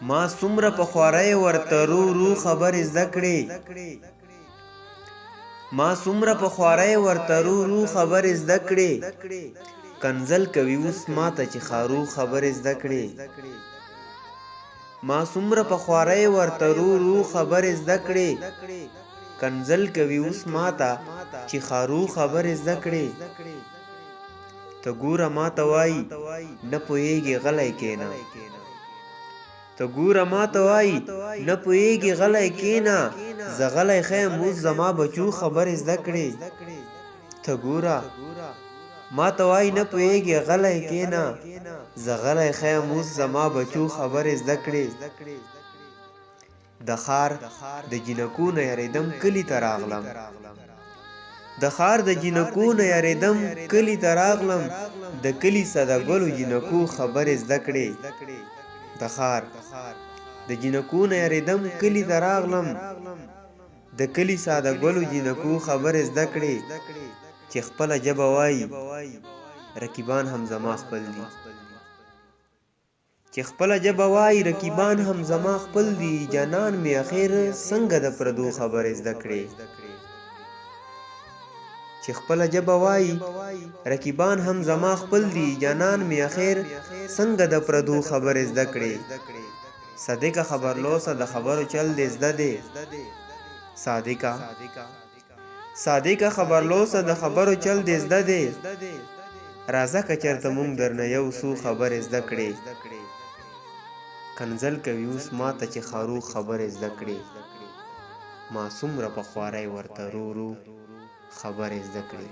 ما څومره په خوارۍ ورته رو رو خبرې زده کړې ما څومره په خوارۍ ورته رو رو خبرې زده کړې کنځل کوي اوس ماته چې خارو خبرې زده کړې ما څومره په خوارۍ ورته رو رو خبرې زده کړې کنځل کوي اوس ماته چې خارو خبرې زده کړې ته ګوره ماته وایي نه پوهېږي غلی کښېنه ته ګوره ماته وایي نه پوهېږي غلی کښېنه زه غلی ښیم اوس زما بچو خبرې زده کړې ته ګوره ماته وایي نه پوهېږي غلی کښېنه زه غلی ښیم اوس زما بچو خبرې زده کړې د ښار د جینکو نه یریدم کلي ته راغلم د ښار د جینکو نه یریدم کلي ته راغلم د کلي ساده ګلو جینکو خبرې زده کړې د ښار د جینکو نه یریدم کلي ته راغلم د کلي ساده ګلو جینکو خبرې زده کړې چې خپله ژبه وایي رقیبان هم زما خپل دي چې خپله ژبه وایي رقیبان هم زما خپل دي جانان مې اخر څنګه د پردو خبرې زده کړې چې خپله ژبه وایي رقیبان هم زما خپل دي جانان مې اخر څنګه د پردو خبرې زده کړې صادقه خبرلوسه د خبرو چل دې زده دی صادقه خبرلوسه د خبرو چل دې زده دی راځه که چېرته مونږ درنه یو څو خبرې زده کړې کنځل کوي اوس ماته چې خارو خبرې زده کړې ما څومره په خوارۍ ورته رو رو خبرې زده کړې